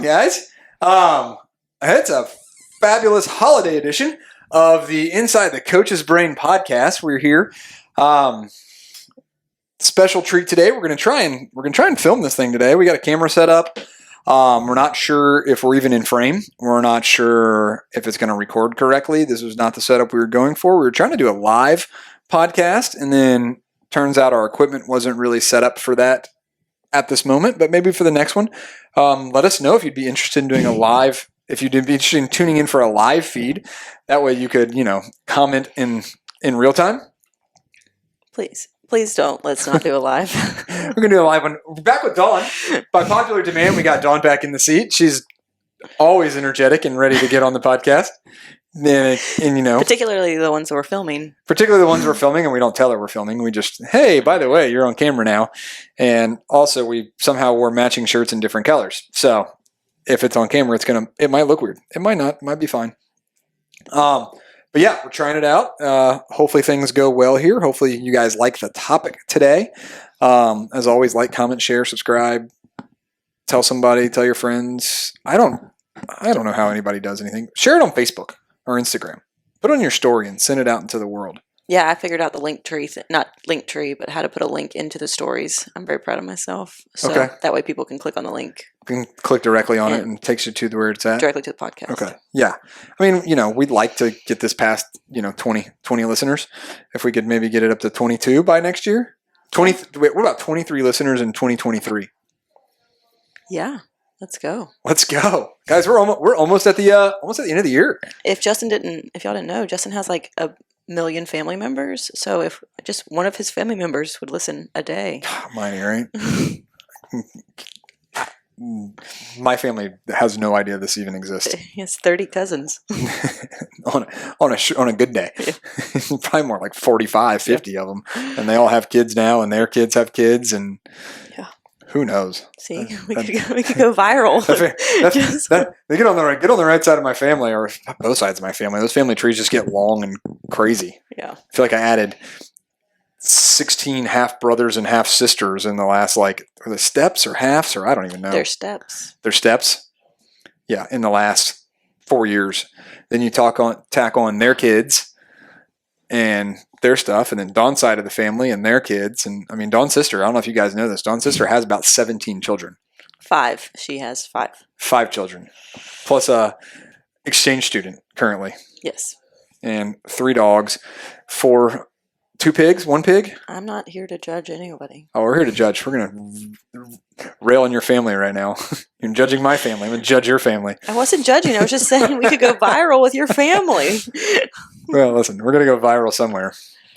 on, guys? It's a fabulous holiday edition of the Inside the Coach's Brain podcast. We're here. Special treat today. We're gonna try and film this thing today. We got a camera set up. We're not sure if we're even in frame. We're not sure if it's going to record correctly. This was not the setup we were going for. We were trying to do a live podcast, and then turns out our equipment wasn't really set up for that at this moment, but maybe for the next one. Let us know if you'd be interested in doing a live, if you'd be interested in tuning in for a live feed. That way you could, comment in real time. Please don't. Let's not do a live. We're going to do a live one. We're back with Dawn. By popular demand, we got Dawn back in the seat. She's always energetic and ready to get on the podcast. And particularly the ones we're filming. And we don't tell her we're filming. We just, hey, by the way, you're on camera now. And also, we somehow wore matching shirts in different colors. So if it's on camera, it might look weird. It might not. It might be fine. But yeah, we're trying it out. Hopefully things go well here. Hopefully you guys like the topic today. As always, like, comment, share, subscribe, tell somebody, tell your friends. I don't know how anybody does anything. Share it on Facebook or Instagram. Put it on your story and send it out into the world. Yeah, I figured out the link tree, not link tree, but how to put a link into the stories. I'm very proud of myself. So that way people can click on the link. You can click directly on it and it takes you to where it's at. Directly to the podcast. Okay. Yeah. I mean, we'd like to get this past, 20 listeners. If we could maybe get it up to 22 by next year. What about 23 listeners in 2023? Yeah. Let's go. Guys, we're almost at the end of the year. If y'all didn't know, Justin has like 1 million family members. So if just one of his family members would listen a day. Mine ain't. My family has no idea this even exists. He has 30 cousins. on a good day. Yeah. Probably more like 45, 50 of them. And they all have kids now, and their kids have kids, and who knows? See, we could go viral. They get on the right side of my family, or both sides of my family. Those family trees just get long and crazy. Yeah. I feel like I added 16 half brothers and half sisters in the last, are they steps or halves, or I don't even know. They're steps. Yeah, in the last 4 years. Then you tack on their kids and their stuff, and then Dawn's side of the family and their kids. And I mean, Dawn's sister, I don't know if you guys know this, Dawn's sister has about 17 children. 5. She has 5. 5 children. Plus a exchange student currently. Yes. And 3 dogs, 2 pigs, 1 pig. I'm not here to judge anybody. Oh, we're here to judge. We're going to rail on your family right now. You're judging my family. I'm going to judge your family. I wasn't judging. I was just saying we could go viral with your family. Well, listen, we're going to go viral somewhere.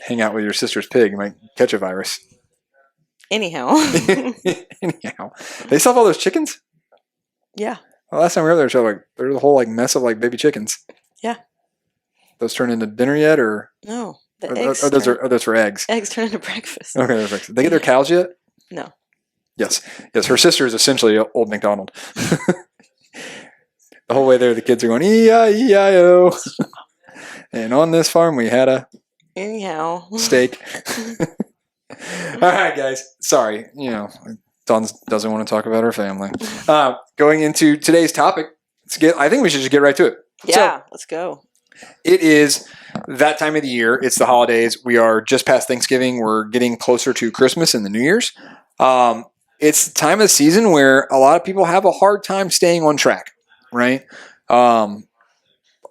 Hang out with your sister's pig. You might catch a virus. Anyhow. They still have all those chickens? Yeah. Well, last time we were there, there's a whole mess of baby chickens. Yeah. Those turn into dinner yet, or no? Are those for eggs? Eggs turn into breakfast. Okay, they're breakfast. They get their cows yet? No. Yes. Her sister is essentially Old MacDonald. The whole way there, the kids are going E-I-E-I-O. And on this farm, we had a steak. All right, guys. Sorry, Dawn doesn't want to talk about her family. Going into today's topic, I think we should just get right to it. Yeah, let's go. It is that time of the year. It's the holidays. We are just past Thanksgiving. We're getting closer to Christmas and the New Year's. It's the time of the season where a lot of people have a hard time staying on track, right?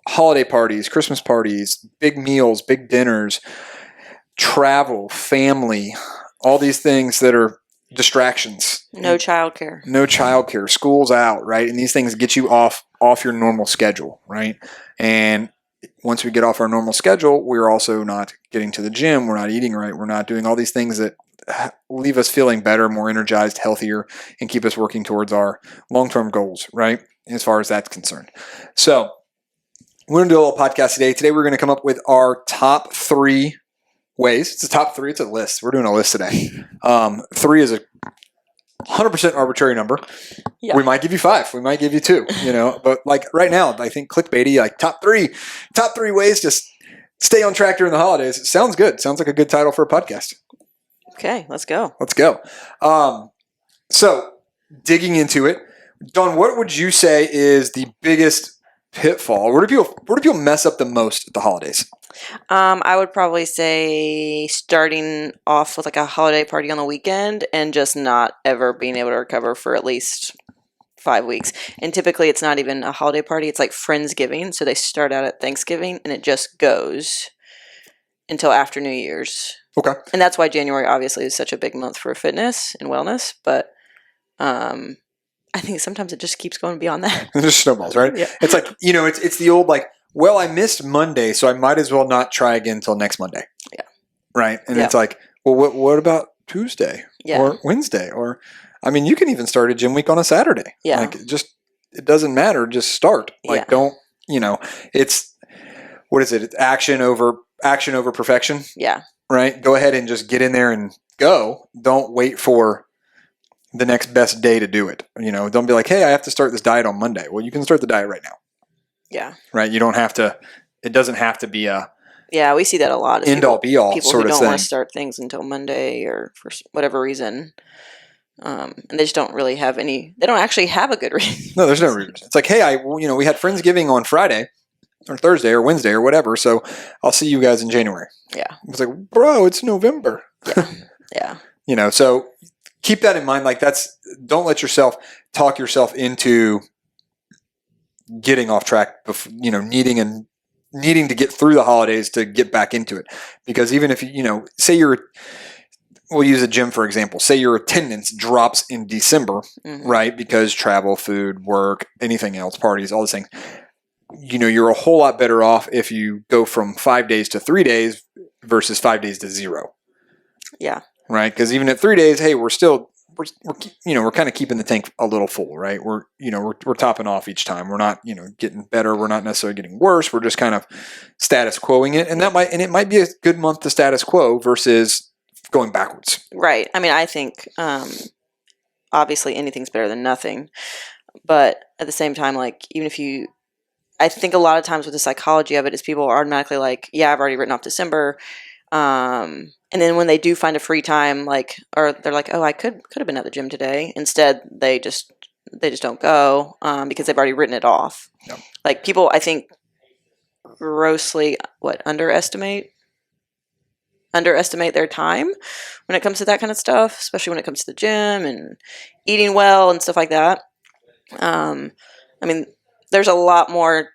Holiday parties, Christmas parties, big meals, big dinners, travel, family, all these things that are distractions. No childcare. School's out, right? And these things get you off your normal schedule, right? And once we get off our normal schedule, we're also not getting to the gym. We're not eating right. We're not doing all these things that leave us feeling better, more energized, healthier, and keep us working towards our long-term goals, right? As far as that's concerned. So we're going to do a little podcast today. Today we're going to come up with our top 3 ways. It's a top 3. It's a list. We're doing a list today. 3 is a 100% arbitrary number. Yeah. We might give you 5. We might give you 2, but right now, I think clickbaity, top three ways to stay on track during the holidays. It sounds good. Sounds like a good title for a podcast. Okay, let's go. So digging into it, Dawn, what would you say is the biggest pitfall? Where do people mess up the most at the holidays? I would probably say starting off with like a holiday party on the weekend and just not ever being able to recover for at least 5 weeks. And typically it's not even a holiday party, it's like Friendsgiving. So they start out at Thanksgiving and it just goes until after New Year's. Okay. And that's why January obviously is such a big month for fitness and wellness. But I think sometimes it just keeps going beyond that. It just snowballs, right? Yeah. It's like, it's the old like, well, I missed Monday, so I might as well not try again until next Monday. Yeah. Right? And Yeah. it's like, well, what about Tuesday Yeah. or Wednesday? Or, I mean, you can even start a gym week on a Saturday. Yeah. Like, it doesn't matter. Just start. Like, Yeah. don't, it's, what is it? It's action over perfection. Yeah. Right? Go ahead and just get in there and go. Don't wait for the next best day to do it. Don't be like, hey, I have to start this diet on Monday. Well, you can start the diet right now. Yeah. Right? You don't have to, it doesn't have to be a Yeah, we see that a lot. end all be all People sort who of don't thing. want to start things until Monday or for whatever reason. And they just don't really have they don't actually have a good reason. No, there's no reason. It's like, hey, we had Friendsgiving on Friday or Thursday or Wednesday or whatever, so I'll see you guys in January. Yeah. It's like, bro, it's November. Yeah. So keep that in mind. Like don't let yourself talk yourself into getting off track, needing to get through the holidays to get back into it. Because even if say we'll use a gym for example, say your attendance drops in December, Mhm. right? Because travel, food, work, anything else, parties, all those things, you're a whole lot better off if you go from 5 days to 3 days versus 5 days to 0. Yeah. Right? Because even at 3 days, hey, we're kind of keeping the tank a little full, right? We're topping off each time. We're not, getting better. We're not necessarily getting worse. We're just kind of status quoing it. And it might be a good month to status quo versus going backwards. Right. I mean, I think obviously anything's better than nothing. But at the same time, like, I think a lot of times with the psychology of it is people are automatically like, yeah, I've already written off December. And then when they do find a free time, or they're like, oh, I could have been at the gym today. Instead, they just don't go because they've already written it off. No. Like people, I think, grossly underestimate their time when it comes to that kind of stuff, especially when it comes to the gym and eating well and stuff like that. I mean, there's a lot more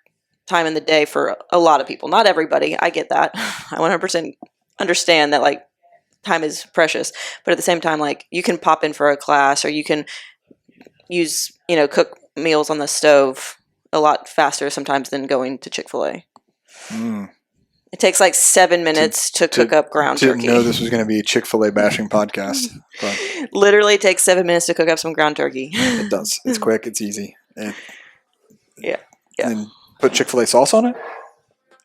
time in the day for a lot of people. Not everybody. I get that. I 100% understand that, like, time is precious. But at the same time, like, you can pop in for a class or you can use, cook meals on the stove a lot faster sometimes than going to Chick-fil-A. Mm. It takes like 7 minutes to cook up ground turkey. Didn't know this was going to be a Chick-fil-A bashing podcast. But Literally takes 7 minutes to cook up some ground turkey. it does. It's quick. It's easy. Yeah. And put Chick-fil-A sauce on it?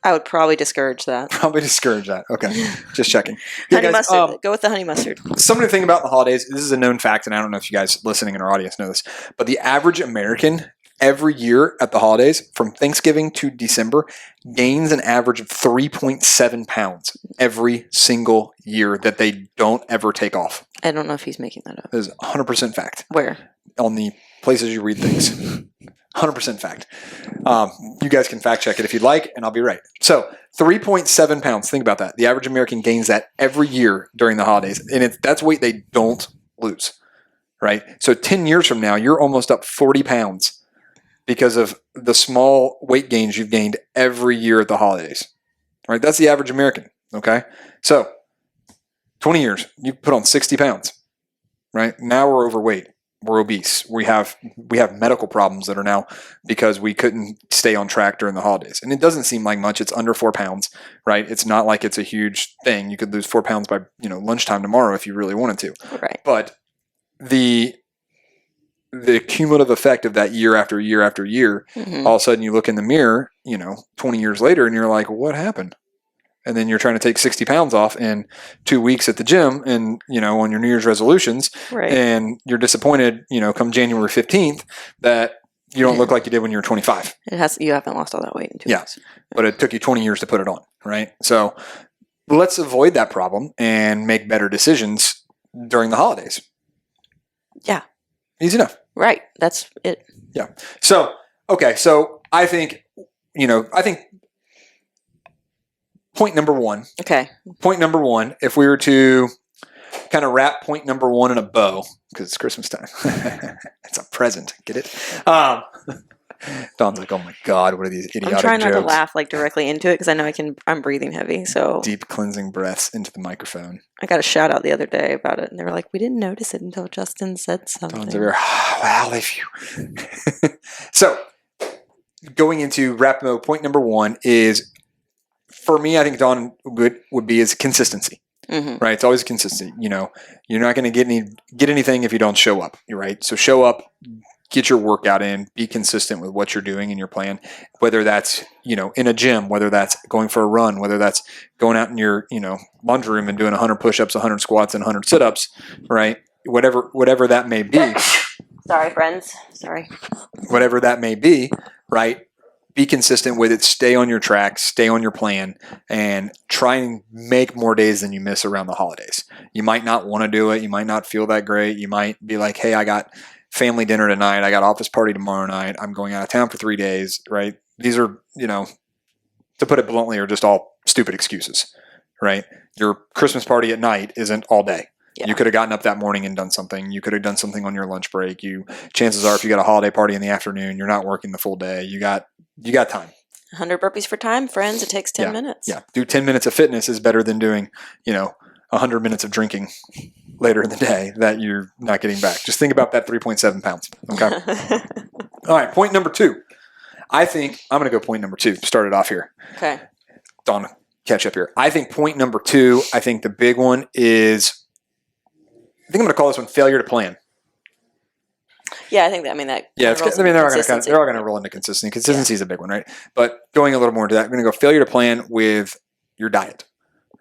I would probably discourage that. Probably discourage that. Okay. Just checking. Yeah, Honey guys, mustard. Go with the honey mustard. something to think about in the holidays. This is a known fact, and I don't know if you guys listening in our audience know this, but the average American every year at the holidays, from Thanksgiving to December, gains an average of 3.7 pounds every single year that they don't ever take off. I don't know if he's making that up. That is 100% fact. Where? On the places you read things. 100% fact. You guys can fact check it if you'd like, and I'll be right. So 3.7 pounds. Think about that. The average American gains that every year during the holidays, and that's weight they don't lose, right? So 10 years from now, you're almost up 40 pounds because of the small weight gains you've gained every year at the holidays, right? That's the average American, okay? So 20 years, you put on 60 pounds, right? Now we're overweight. We're obese. We have medical problems that are now because we couldn't stay on track during the holidays. And it doesn't seem like much. It's under 4 pounds, right? It's not like it's a huge thing. You could lose 4 pounds by, lunchtime tomorrow if you really wanted to. Right. But the cumulative effect of that year after year after year, all of a sudden you look in the mirror, 20 years later and you're like, what happened? And then you're trying to take 60 pounds off in 2 weeks at the gym and, on your New Year's resolutions. Right. And you're disappointed, come January 15th that you don't look like you did when you were 25. You haven't lost all that weight in 2 weeks. But it took you 20 years to put it on, right? So let's avoid that problem and make better decisions during the holidays. Yeah. Easy enough. Right. That's it. Yeah. So, okay. So I think, point number one, Okay. if we were to kind of wrap point number one in a bow, because it's Christmas time. It's a present. Get it? Don's like, oh my God, what are these idiotic I'm trying not to jokes? laugh like directly into it because I know I'm breathing heavy. So Deep cleansing breaths into the microphone. I got a shout out the other day about it, and they were like, "We didn't notice it until Justin said something." Don's over, well, if you. So, going into wrap mode, point number one is, for me, I think Don would be is consistency. Mm-hmm. Right, it's always consistent. You're not going to get anything if you don't show up. You're right. So show up, get your workout in, be consistent with what you're doing in your plan. Whether that's in a gym, whether that's going for a run, whether that's going out in your laundry room and doing 100 push-ups, 100 squats, and 100 sit-ups. Right, whatever that may be. Sorry, friends. Sorry. Whatever that may be. Right. Be consistent with it. Stay on your track. Stay on your plan, and try and make more days than you miss around the holidays. You might not want to do it. You might not feel that great. You might be like, "Hey, I got family dinner tonight. I got office party tomorrow night. I'm going out of town for 3 days." Right? These are, to put it bluntly, are just all stupid excuses. Right? Your Christmas party at night isn't all day. Yeah. You could have gotten up that morning and done something. You could have done something on your lunch break. Chances are, if you got a holiday party in the afternoon, you're not working the full day. You got time. 100 burpees for time, friends. It takes 10 minutes. Yeah. Do 10 minutes of fitness is better than doing, 100 minutes of drinking later in the day that you're not getting back. Just think about that 3.7 pounds. Okay. All right. Point number two. I think I'm going to go point number two. Start it off here. Okay. Dawn, catch up here. I think point number two, I think the big one is, I think I'm going to call this one failure to plan. Yeah, I think that. I mean that. Yeah, they're all going to roll into consistency. Consistency is a big one, right? But going a little more into that, we're going to go failure to plan with your diet,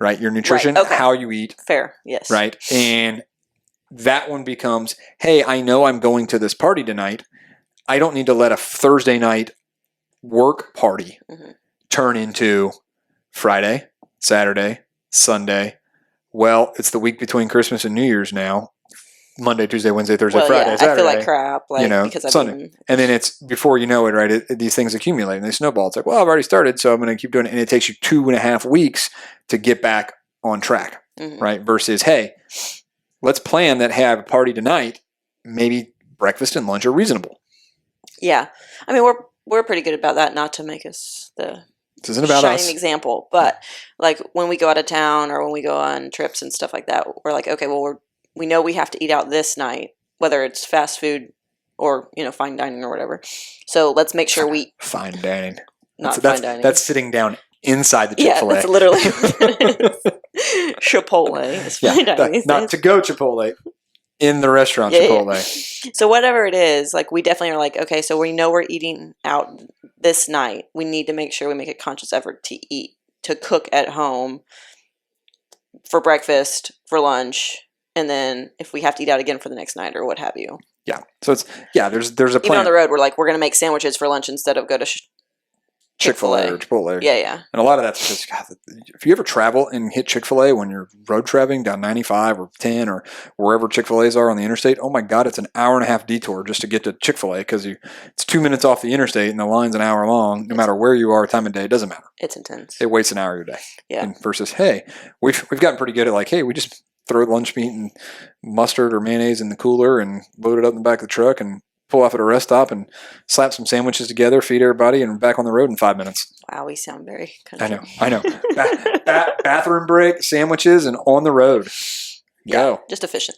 right? Your nutrition, right. Okay. how you eat. Fair, yes. Right, and that one becomes, hey, I know I'm going to this party tonight. I don't need to let a Thursday night work party turn into Friday, Saturday, Sunday. Well, it's the week between Christmas and New Year's now. Monday, Tuesday, Wednesday, Thursday, Friday, Saturday. I feel like crap, because Sunday. And then it's, before you know it, right, these things accumulate and they snowball. It's like, well, I've already started, so I'm going to keep doing it. And it takes you 2.5 weeks to get back on track, right? Versus, hey, let's plan that, hey, I have a party tonight. Maybe breakfast and lunch are reasonable. Yeah. I mean, we're pretty good about that, not to make us the this isn't about shining us. example. But like when we go out of town or when we go on trips and stuff like that, we're like, okay, well, we know we have to eat out this night, whether it's fast food or, fine dining or whatever. So let's make sure we... Fine dining. Not fine dining. That's sitting down inside the Chick-fil-A. Yeah, that's literally what it is. Chipotle is fine dining. Not to go Chipotle. In the restaurant Chipotle. Yeah. So whatever it is, like we definitely are like, okay, so we know we're eating out this night. We need to make sure we make a conscious effort to cook at home for breakfast, for lunch, and then if we have to eat out again for the next night or what have you. Yeah. So there's a plan. Even on the road, we're like, we're going to make sandwiches for lunch instead of go to Chick-fil-A or Chipotle. Yeah. And a lot of that's because, God, if you ever travel and hit Chick-fil-A when you're road traveling down 95 or 10 or wherever Chick-fil-A's are on the interstate, oh my God, it's an hour-and-a-half detour just to get to Chick-fil-A because it's 2 minutes off the interstate and the line's an hour long. No matter where you are, time of day, it doesn't matter. It's intense. It wastes an hour of your day. Yeah. And versus, hey, we've gotten pretty good at like, hey, we just throw lunch meat and mustard or mayonnaise in the cooler and load it up in the back of the truck and pull off at a rest stop and slap some sandwiches together, feed everybody, and back on the road in 5 minutes. Wow, we sound very country. I know. Bathroom break, sandwiches, and on the road. Go. Just efficient.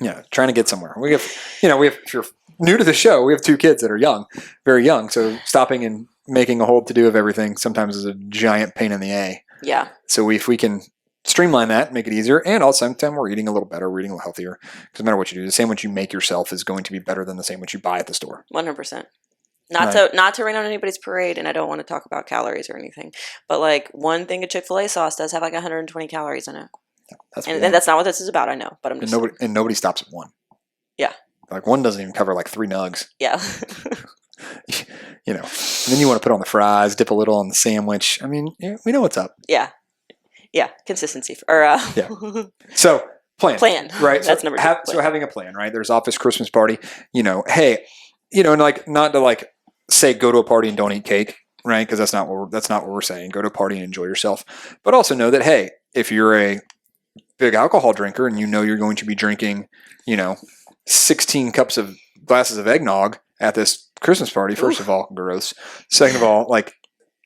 Yeah, trying to get somewhere. We have, if you're new to the show, we have 2 kids that are young, very young. So stopping and making a whole to-do of everything sometimes is a giant pain in the A. Yeah. So if we can streamline that, make it easier, and also sometimes we're eating a little better, we're eating a little healthier. Because no matter what you do, the sandwich you make yourself is going to be better than the sandwich you buy at the store. 100%. Not to rain on anybody's parade, and I don't want to talk about calories or anything, but like one thing of Chick-fil-A sauce does have like 120 calories in it. And that's not what this is about, I know, but I'm just... And nobody stops at 1. Yeah. Like 1 doesn't even cover like 3 nugs. Yeah. And then you want to put on the fries, dip a little on the sandwich. I mean, we know what's up. Yeah. Consistency. Yeah. So plan. Plan. Right. That's number 2. So having a plan, right? There's office Christmas party. Hey, and like not to like say go to a party and don't eat cake, right? Because that's not what we're saying. Go to a party and enjoy yourself, but also know that hey, if you're a big alcohol drinker and you're going to be drinking, 16 glasses of eggnog at this Christmas party. First of all, gross. Second of all, like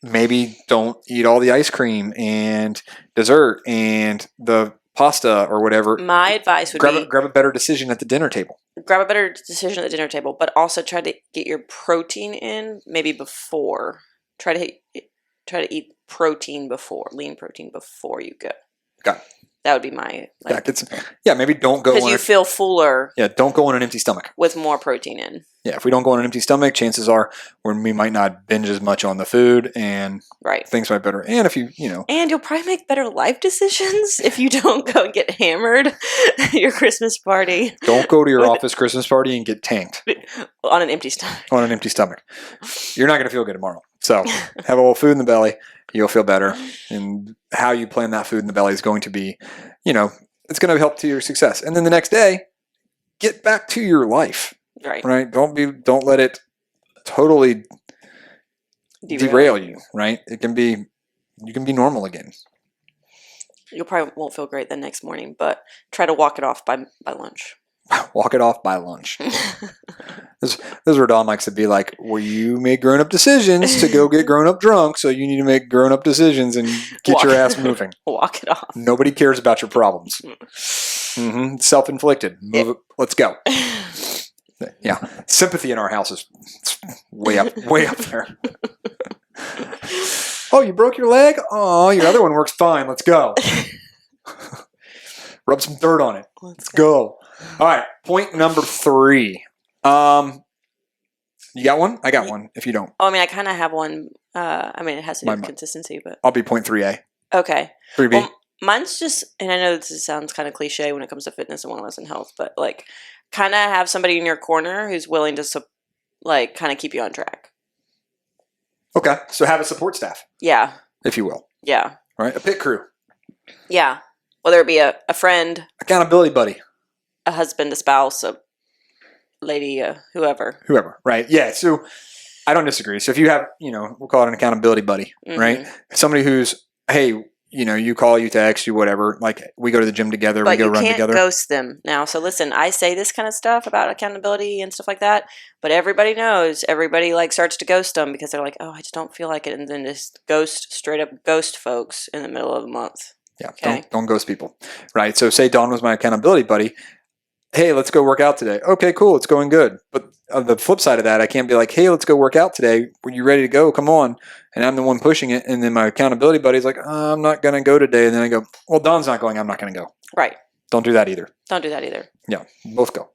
maybe don't eat all the ice cream and dessert and the pasta or whatever. My advice would be grab a better decision at the dinner table. Grab a better decision at the dinner table, but also try to get your protein in maybe before. Try to eat protein before, lean protein before you go. Got it. That would be my maybe don't go because you feel fuller. Yeah, don't go on an empty stomach with more protein in. Yeah, if we don't go on an empty stomach, chances are we might not binge as much on the food and things might be better. And if and you'll probably make better life decisions if you don't go and get hammered at your Christmas party. Don't go to your office Christmas party and get tanked on an empty stomach. On an empty stomach, you're not going to feel good tomorrow. So have a little food in the belly. You'll feel better. And how you plan that food in the belly is going to be, it's going to help to your success. And then the next day, get back to your life. Right. Don't let it totally derail you. Right. You can be normal again. You probably won't feel great the next morning, but try to walk it off by lunch. Walk it off by lunch. This is where Don likes to be like, well, you made grown-up decisions to go get grown-up drunk, so you need to make grown-up decisions and get your ass moving. Walk it off. Nobody cares about your problems. Mm-hmm. Self-inflicted. Move it. Let's go. Yeah. Sympathy in our house is way up there. Oh, you broke your leg? Oh, your other one works fine. Let's go. Rub some dirt on it. Let's go. All right. Point number 3. You got one? I got one, if you don't. Oh, I mean, I kind of have one. It has to do with consistency, but... I'll be point 3A. Okay. 3B. Well, mine's just, and I know this sounds kind of cliche when it comes to fitness and wellness and health, but like kind of have somebody in your corner who's willing to kind of keep you on track. Okay. So have a support staff. Yeah. If you will. Yeah. Right? A pit crew. Yeah. Whether it be a friend. Accountability buddy. A husband, a spouse, a lady, whoever. Whoever, right. Yeah, so I don't disagree. So if you have, we'll call it an accountability buddy, right? Somebody who's, hey, you call, you text, you whatever. Like we go to the gym together, we go run together. But you can't ghost them now. So listen, I say this kind of stuff about accountability and stuff like that, but everybody knows, everybody starts to ghost them because they're like, oh, I just don't feel like it. And then just straight up ghost folks in the middle of the month. Yeah, okay? Don't ghost people, right? So say Dawn was my accountability buddy. Hey, let's go work out today. Okay, cool. It's going good. But on the flip side of that, I can't be like, hey, let's go work out today. Were you ready to go? Come on. And I'm the one pushing it. And then my accountability buddy's like, I'm not going to go today. And then I go, well, Don's not going. I'm not going to go. Right. Don't do that either. Don't do that either. Yeah. Both go.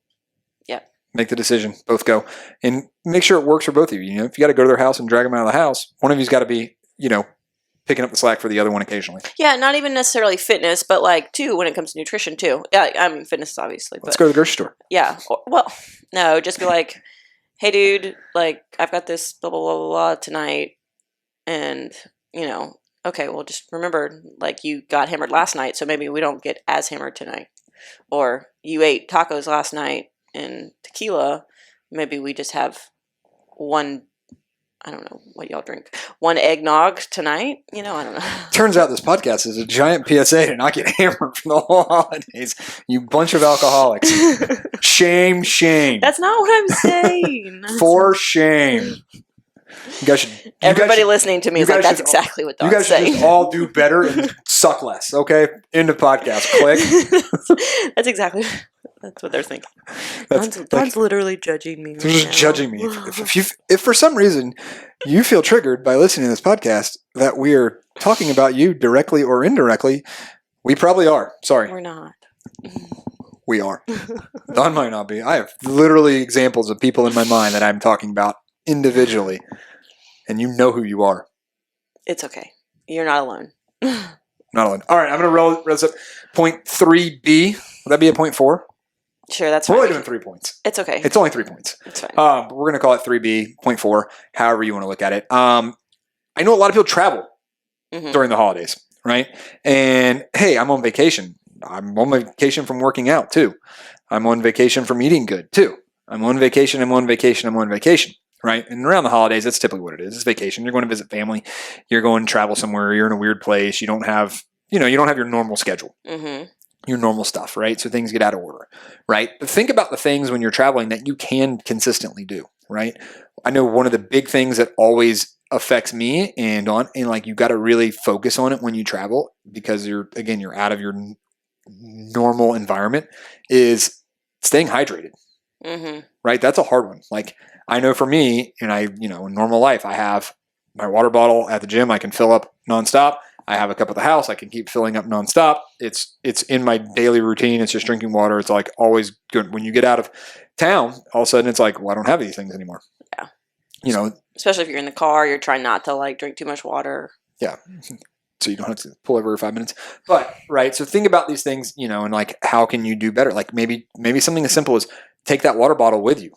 Yeah. Make the decision. Both go. And make sure it works for both of you. If you got to go to their house and drag them out of the house, one of you's got to be, picking up the slack for the other one occasionally. Yeah, not even necessarily fitness, but too, when it comes to nutrition too. Yeah, I mean fitness obviously. Let's go to the grocery store. Yeah. No, just be like, hey dude, I've got this blah, blah, blah, blah, blah tonight. And, okay, well just remember, you got hammered last night, so maybe we don't get as hammered tonight. Or you ate tacos last night and tequila, maybe we just have one, I don't know what y'all drink. One eggnog tonight? I don't know. Turns out this podcast is a giant PSA to not get hammered for the whole holidays. You bunch of alcoholics. Shame, shame. That's not what I'm saying. For shame. You guys should. Everybody listening to me is like, that's exactly what Don's saying. You guys should just all do better and suck less. Okay? End of podcast. Click. That's exactly. That's what they're thinking. Don's literally judging me. They're just judging me. If for some reason you feel triggered by listening to this podcast that we are talking about you directly or indirectly, we probably are. Sorry. We're not. We are. Don might not be. I have literally examples of people in my mind that I'm talking about individually, and you know who you are. It's okay. You're not alone. Not alone. All right, I'm going to roll this up. Point 3B. Would that be a point 4? Sure, that's fine. We're only only doing 3 points. It's okay. It's only 3 points. It's fine. But we're going to call it 3B, point 4, however you want to look at it. I know a lot of people travel during the holidays, right? And hey, I'm on vacation. I'm on vacation from working out too. I'm on vacation from eating good too. I'm on vacation, I'm on vacation, I'm on vacation, right? And around the holidays, that's typically what it is. It's vacation. You're going to visit family. You're going to travel somewhere. You're in a weird place. You don't have your normal schedule, your normal stuff, right? So things get out of order, right? But think about the things when you're traveling that you can consistently do, right? I know one of the big things that always affects me and like you got to really focus on it when you travel because you're out of your normal environment is staying hydrated. Right? That's a hard one. Like I know for me, and in normal life, I have my water bottle at the gym. I can fill up nonstop. I have a cup at the house. I can keep filling up nonstop. It's in my daily routine. It's just drinking water. It's like always good. When you get out of town, all of a sudden it's like, well, I don't have these things anymore. Yeah. Especially if you're in the car, you're trying not to like drink too much water. Yeah. So you don't have to pull over 5 minutes. But right. So think about these things, and like how can you do better? Like maybe something as simple as take that water bottle with you.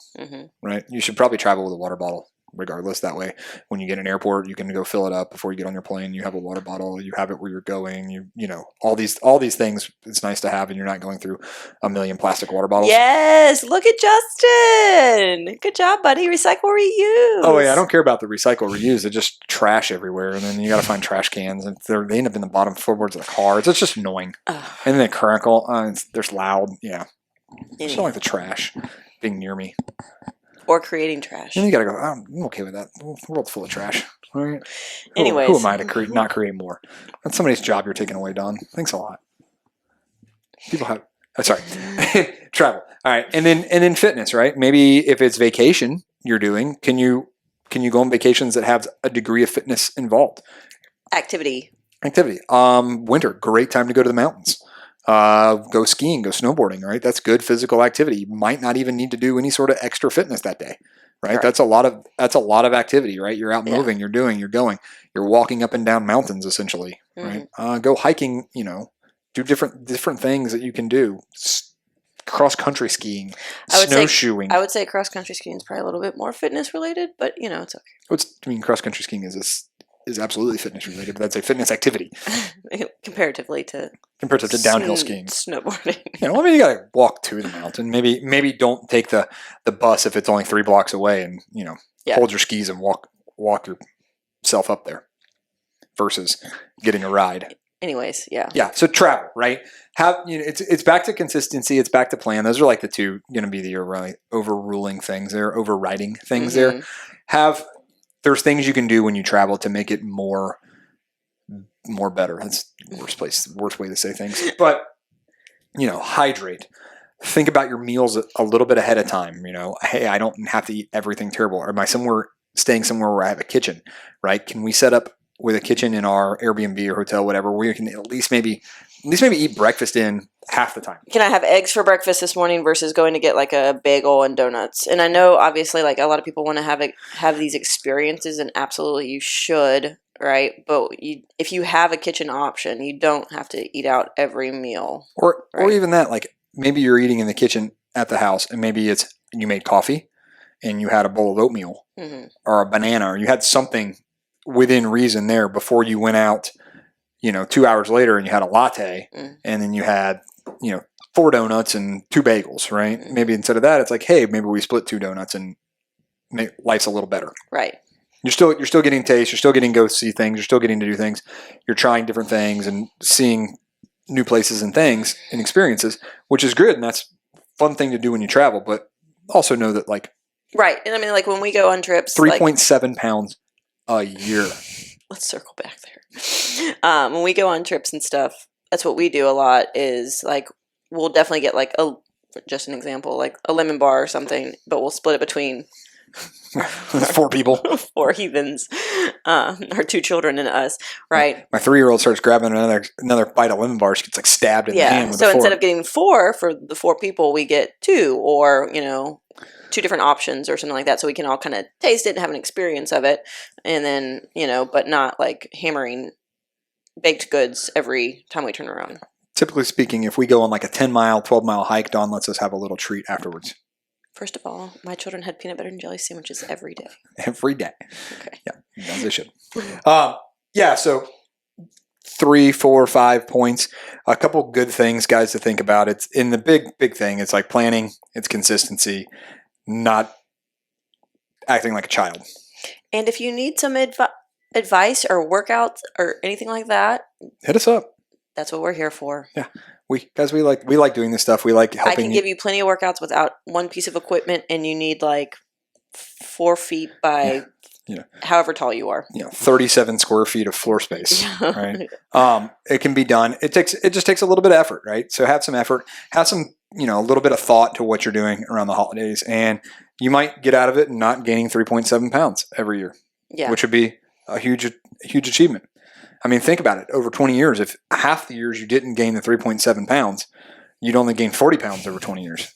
Right. You should probably travel with a water bottle regardless. That way, when you get an airport, you can go fill it up before you get on your plane. You have a water bottle. You have it where you're going. All these things. It's nice to have, and you're not going through a million plastic water bottles. Yes, look at Justin. Good job, buddy. Recycle, reuse. Oh yeah, I don't care about the recycle, reuse. They're just trash everywhere, and then you got to find trash cans, and they end up in the bottom floorboards of the cars. It's just annoying, and then they crackle. They're just loud. Yeah, I just don't like the trash being near me. Or creating trash. And you gotta go, I'm okay with that. The world's full of trash. All right. Anyways. Who am I to not create more? That's somebody's job you're taking away, Don. Thanks a lot. People have travel. All right. And then fitness, right? Maybe if it's vacation you're doing, can you go on vacations that have a degree of fitness involved? Activity. Winter, great time to go to the mountains. Go skiing, go snowboarding, right? That's good physical activity. You might not even need to do any sort of extra fitness that day, right? That's a lot of activity, right? You're out moving, you're going, you're walking up and down mountains essentially, right? Go hiking, do different things that you can do. Cross country skiing, snowshoeing. I would say cross country skiing is probably a little bit more fitness related, but it's okay. Cross country skiing is absolutely fitness related, but that's a fitness activity comparatively to downhill skiing, snowboarding. You gotta walk to the mountain. Maybe don't take the bus if it's only 3 blocks away, and hold your skis and walk yourself up there versus getting a ride. Anyways, yeah. So travel, right? It's back to consistency. It's back to plan. Those are like the two going to be the overruling things there, overriding things there. There's things you can do when you travel to make it more better. That's the worst way to say things. But, hydrate. Think about your meals a little bit ahead of time. Hey, I don't have to eat everything terrible. Or am I staying somewhere where I have a kitchen, right? Can we set up with a kitchen in our Airbnb or hotel, whatever, where you can at least maybe eat breakfast in half the time? Can I have eggs for breakfast this morning versus going to get like a bagel and donuts? And I know obviously like a lot of people want to have these experiences, and absolutely you should, right? But if you have a kitchen option, you don't have to eat out every meal. Or even that, like maybe you're eating in the kitchen at the house, and maybe you made coffee and you had a bowl of oatmeal or a banana, or you had something within reason there before you went out, 2 hours later and you had a latte and then you had, 4 donuts and 2 bagels, right? Maybe instead of that, it's like, hey, maybe we split 2 donuts and make life's a little better. Right. You're still getting taste. You're still getting to go see things. You're still getting to do things. You're trying different things and seeing new places and things and experiences, which is good. And that's a fun thing to do when you travel, but also know that right. And I mean, like when we go on trips, 3.7 pounds a year. Let's circle back there. When we go on trips and stuff, that's what we do a lot is like, we'll definitely get like just an example, like a lemon bar or something, but we'll split it between 4 people, 4 heathens, our 2 children and us, right? My 3-year-old starts grabbing another bite of lemon bar. She gets like stabbed in the hand with a fork. So instead of getting 4 for the 4 people, we get 2 or, 2 different options or something like that, so we can all kind of taste it and have an experience of it, and then but not like hammering baked goods every time we turn around. Typically speaking, if we go on like a 10-mile, 12-mile hike, Dawn lets us have a little treat afterwards. First of all, my children had peanut butter and jelly sandwiches every day. Every day. Okay. Yeah, as they should. So 3, 4, 5 points. A couple good things, guys, to think about. It's in the big thing. It's like planning. It's consistency. not acting like a child. And if you need some advice or workouts or anything like that, hit us up. That's what we're here for. Yeah. We like doing this stuff. We like helping. I can give you plenty of workouts without one piece of equipment, and you need like 4 feet by however tall you are. 37 square feet of floor space. Right. It can be done. It just takes a little bit of effort, right? So have some effort, have some, a little bit of thought to what you're doing around the holidays, and you might get out of it not gaining 3.7 pounds every year, which would be a huge achievement. I mean, think about it. Over 20 years, if half the years you didn't gain the 3.7 pounds, you'd only gain 40 pounds over 20 years.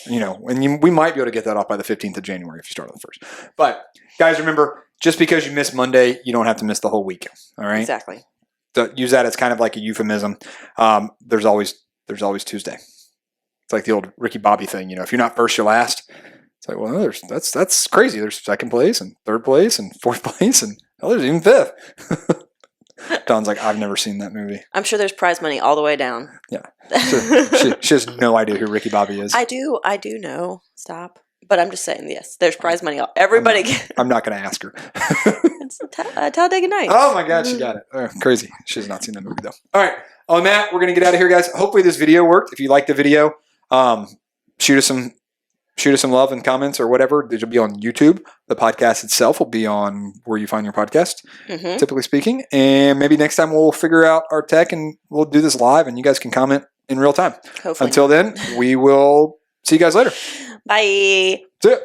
And we might be able to get that off by the 15th of January if you start on the 1st. But guys, remember, just because you miss Monday, you don't have to miss the whole week. All right? Exactly. So use that as kind of like a euphemism. There's always Tuesday. It's like the old Ricky Bobby thing. If you're not first, you're last. It's like, well, that's crazy. There's second place and third place and fourth place and there's even fifth. Don's like, I've never seen that movie. I'm sure there's prize money all the way down. Yeah. She has no idea who Ricky Bobby is. I do know. Stop. But I'm just saying, yes, there's prize money. Everybody. I'm not going to ask her. It's Talladega Nights. Oh my God, she got it. Oh, crazy. She has not seen that movie though. All right. On that, we're going to get out of here, guys. Hopefully this video worked. If you liked the video, shoot us some love and comments or whatever. It'll be on YouTube. The podcast itself will be on where you find your podcast, typically speaking. And maybe next time we'll figure out our tech and we'll do this live and you guys can comment in real time. Hopefully. Until then, we will see you guys later. Bye. See ya.